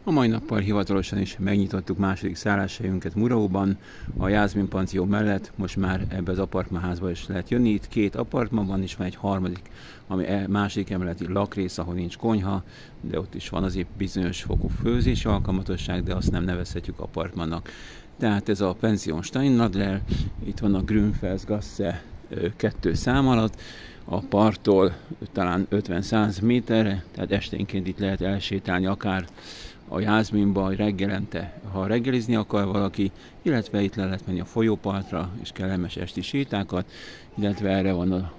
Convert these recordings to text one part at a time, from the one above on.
A mai nappal hivatalosan is megnyitottuk második szálláshelyünket Muraóban, a Jászmin panzió mellett. Most már ebbe az apartmanházba is lehet jönni. Itt két apartman van, és van egy harmadik, ami második emeleti lakrész, ahol nincs konyha, de ott is van azért bizonyos fokú főzési alkalmatosság, de azt nem nevezhetjük apartmannak. Tehát ez a Pension Steinadler, itt van a Grünfelsgasse 2 szám alatt, a parttól talán 50-100 méterre, tehát esténként itt lehet elsétálni akár a Jászminba reggelente, ha reggelizni akar valaki, illetve itt le lehet menni a folyópartra, és kellemes esti sétákat, illetve erre van a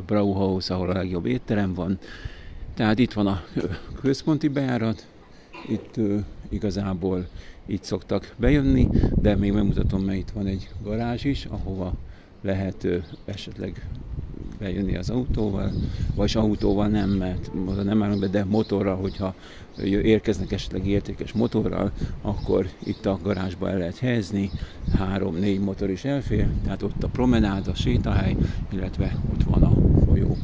Brauhaus, ahol a legjobb étterem van. Tehát itt van a központi bejárat, itt igazából itt szoktak bejönni, de még megmutatom, mert itt van egy garázs is, ahova lehet esetleg bejönni az autóval, vagy autóval nem, mert oda nem állunk be, de motorral, hogyha érkeznek esetleg értékes motorral, akkor itt a garázsba el lehet helyezni, 3-4 motor is elfér, tehát ott a promenád, a sétahely, illetve ott van a folyó.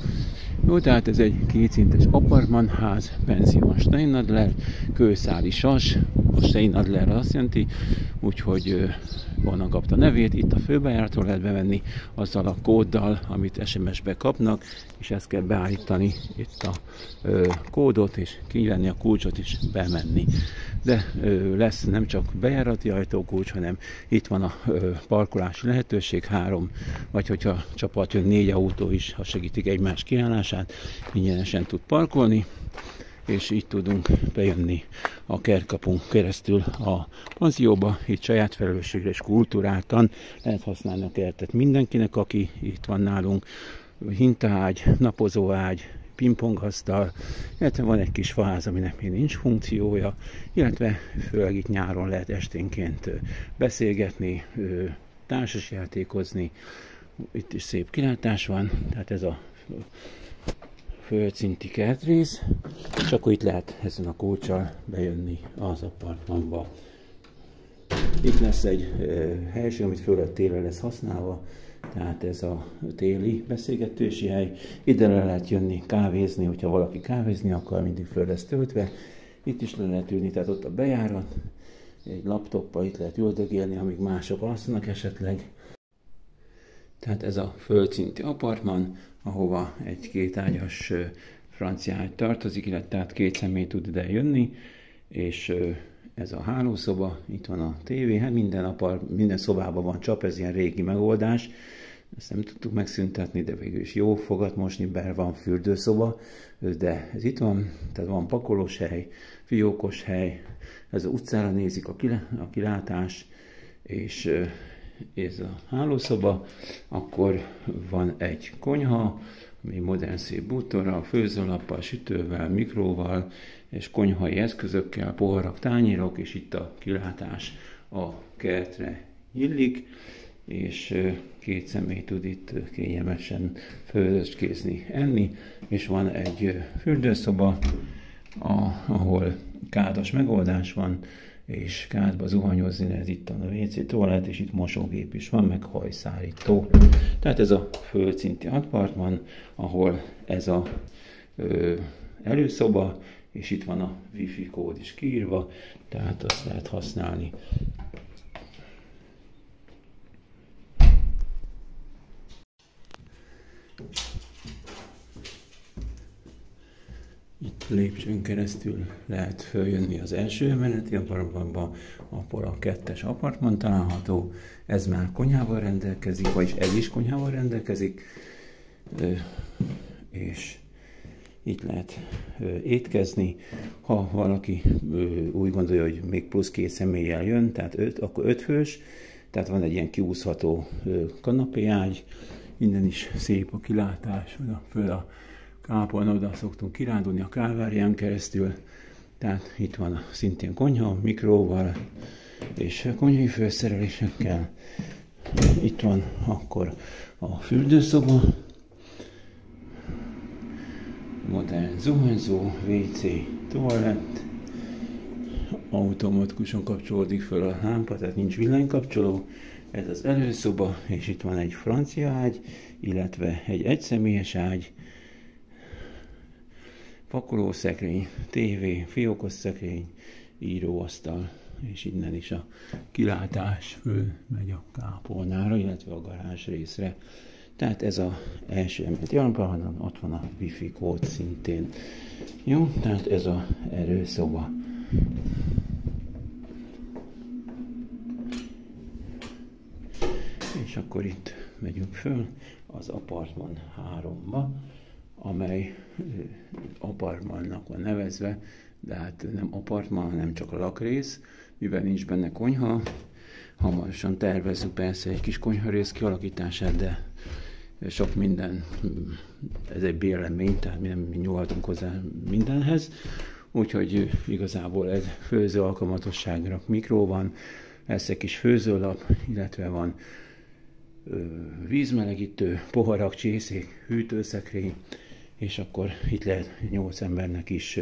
Jó, tehát ez egy kétszintes apartmanház, Pension Steinadler, kőszáli sas, a Steinadler azt jelenti, úgyhogy onnan kapta nevét, itt a főbejáratról lehet bevenni azzal a kóddal, amit SMS-be kapnak, és ezt kell beállítani itt a kódot, és kivenni a kulcsot is bemenni. De lesz nem csak bejárati ajtókulcs, hanem itt van a parkolási lehetőség, 3, vagy hogyha csapat jön 4 autó is, ha segítik egymás kiállását, ingyenesen tud parkolni, és így tudunk bejönni a kertkapunk keresztül a panzióba. Itt saját felelősségre és kultúráltan lehet használni a kertet mindenkinek, aki itt van nálunk. Hintaágy, napozóágy, pingpongasztal, illetve van egy kis faház, aminek még nincs funkciója, illetve főleg itt nyáron lehet esténként beszélgetni, társasjátékozni. Itt is szép kilátás van, tehát ez a földszinti kertrész, és akkor itt lehet ezen a kulccsal bejönni az apartmanba. Itt lesz egy helység, amit főleg télen lesz használva, tehát ez a téli beszélgetési hely. Ide le lehet jönni kávézni, hogyha valaki kávézni akar, mindig föl lesz töltve. Itt is le lehet ülni, tehát ott a bejárat, egy laptoppal itt lehet üldögélni, amíg mások alszanak esetleg. Tehát ez a földszinti apartman, ahova egy kétágyas francia ágy tartozik, illetve tehát 2 személy tud ide jönni, és ez a hálószoba, itt van a tévé, hát minden szobában van csap, ez ilyen régi megoldás, ezt nem tudtuk megszüntetni, de végül is jó fogat mosni, bár van fürdőszoba, de ez itt van, tehát van pakolós hely, fiókos hely, ez az utcára nézik a kilátás, és ez a hálószoba, akkor van egy konyha, ami modern szép bútorral, főzőlappal, sütővel, mikróval, és konyhai eszközökkel, poharak, tányérok, és itt a kilátás a kertre illik, és 2 személy tud itt kényelmesen főzőskézni, enni, és van egy fürdőszoba, ahol kádas megoldás van, és kádba zuhanyozni lehet, itt a WC toalett, és itt mosógép is van, meg hajszárító. Tehát ez a földszinti apartman, ahol ez a előszoba, és itt van a wifi kód is kiírva, tehát azt lehet használni. Itt lépcsőn keresztül lehet följönni az első emeleti apartmanba, ahol a 2-es apartman található. Ez már konyhával rendelkezik, vagyis ez is konyhával rendelkezik, és itt lehet étkezni. Ha valaki úgy gondolja, hogy még plusz 2 személlyel jön, tehát 5, akkor 5 fős, tehát van egy ilyen kiúszható kanapéágy, innen is szép a kilátás, föl a kápolna, oda szoktunk kirándulni a Kálvárián keresztül, tehát itt van szintén konyha, mikróval és konyhai felszerelésekkel. Itt van akkor a fürdőszoba, modern zuhanyzó, WC, toalett, automatikusan kapcsolódik fel a lámpa, tehát nincs villanykapcsoló. Ez az előszoba, és itt van egy francia ágy, illetve egy egyszemélyes ágy, pakolószekrény, tévé, fiókos szekrény, íróasztal, és innen is a kilátás föl megy a kápolnára, illetve a garázs részre. Tehát ez az első emelet. Jelen ott van a wifi kód szintén. Jó, tehát ez az erőszoba. És akkor itt megyünk föl az apartman 3-ba, amely apartmannak van nevezve, de hát nem apartman, hanem csak a lakrész, mivel nincs benne konyha. Hamarosan tervezzük persze egy kis konyharész kialakítását, de sok minden, ez egy bérlemény, tehát mi nem nyúlhatunk hozzá mindenhez, úgyhogy igazából ez főző alkalmatosságra mikró van, lesz egy kis főzőlap, illetve van vízmelegítő, poharak, csészék, hűtőszekrény, és akkor itt lehet 8 embernek is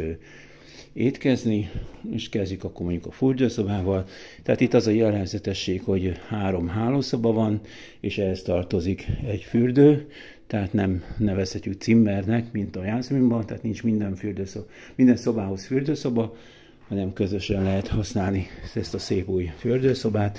étkezni, és kezdjük akkor mondjuk a fürdőszobával. Tehát itt az a jellegzetesség, hogy 3 hálószoba van, és ehhez tartozik egy fürdő, tehát nem nevezhetjük cimmernek, mint a Jászminban, tehát nincs minden szobához fürdőszoba, hanem közösen lehet használni ezt a szép új fürdőszobát.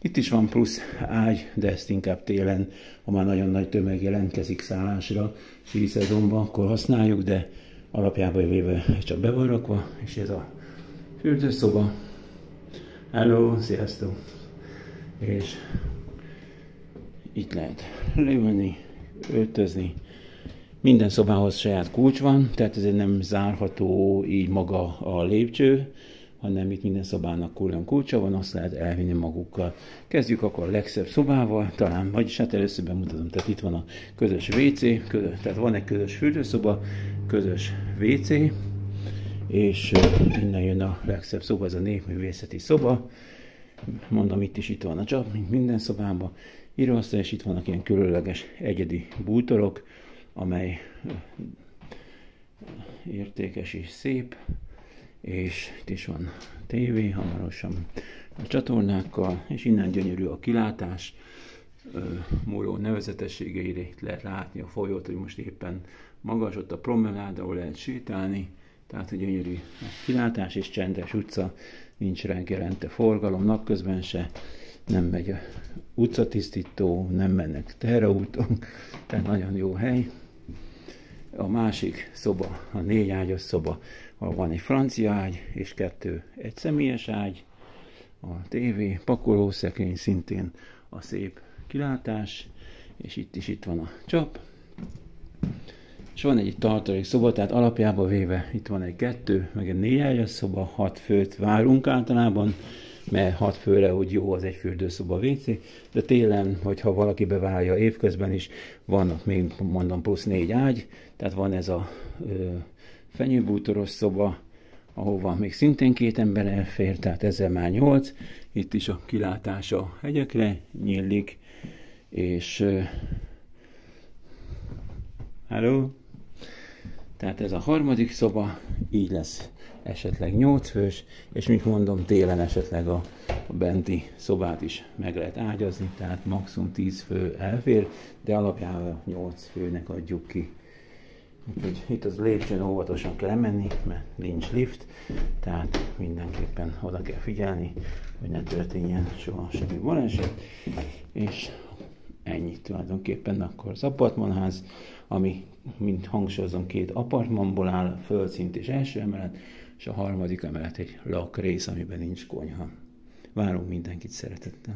Itt is van plusz ágy, de ezt inkább télen, ha már nagyon nagy tömeg jelentkezik szállásra, síszezonban, akkor használjuk, de alapjában véve csak be van rakva, és ez a fürdőszoba. Hello, sziasztok! És itt lehet leülni, öltözni. Minden szobához saját kulcs van, tehát ez nem zárható így maga a lépcső, hanem itt minden szobának külön kulcsa van, azt lehet elvinni magukkal. Kezdjük akkor a legszebb szobával, talán, vagyis hát először bemutatom. Tehát itt van a közös WC, tehát van egy közös fürdőszoba, közös WC, és innen jön a legszebb szoba, ez a népművészeti szoba. Mondom, itt van a csap, mint minden szobában. Íróasztal, és itt vannak ilyen különleges egyedi bútorok, amely értékes és szép, és itt is van tévé, hamarosan a csatornákkal, és innen gyönyörű a kilátás, Muró nevezetességeire, itt lehet látni a folyót, hogy most éppen magas, ott a promenád, ahol lehet sétálni, tehát a gyönyörű kilátás és csendes utca, nincs reggelente forgalom, napközben se, nem megy a utcatisztító, nem mennek teherautók, tehát nagyon jó hely. A másik szoba, a 4 ágyas szoba, ahol van egy francia ágy és 2 egyszemélyes ágy, a tévé, pakolószekrény, szintén a szép kilátás, és itt van a csap. És van egy tartalék szoba, tehát alapjában véve itt van egy 2, meg egy 4 ágyas szoba, 6 főt várunk általában, mert 6 főre úgy jó az egy fürdőszoba WC, de télen, hogyha valaki beválja évközben is, vannak még, mondom, plusz 4 ágy, tehát van ez a fenyőbútoros szoba, ahova még szintén 2 ember elfér, tehát ezzel már 8, itt is a kilátás a hegyekre nyílik, és hello! Tehát ez a harmadik szoba, így lesz esetleg 8 fős, és mint mondom, télen esetleg a benti szobát is meg lehet ágyazni, tehát maximum 10 fő elfér, de alapjában 8 főnek adjuk ki. Úgyhogy itt az lépcsőn óvatosan kell menni, mert nincs lift, tehát mindenképpen oda kell figyelni, hogy ne történjen soha semmi baleset, és ennyit tulajdonképpen akkor az apartmanház, ami, mint hangsúlyozom, 2 apartmanból áll, földszint és első emelet, és a harmadik emelet egy lakrész, amiben nincs konyha. Várunk mindenkit szeretettel!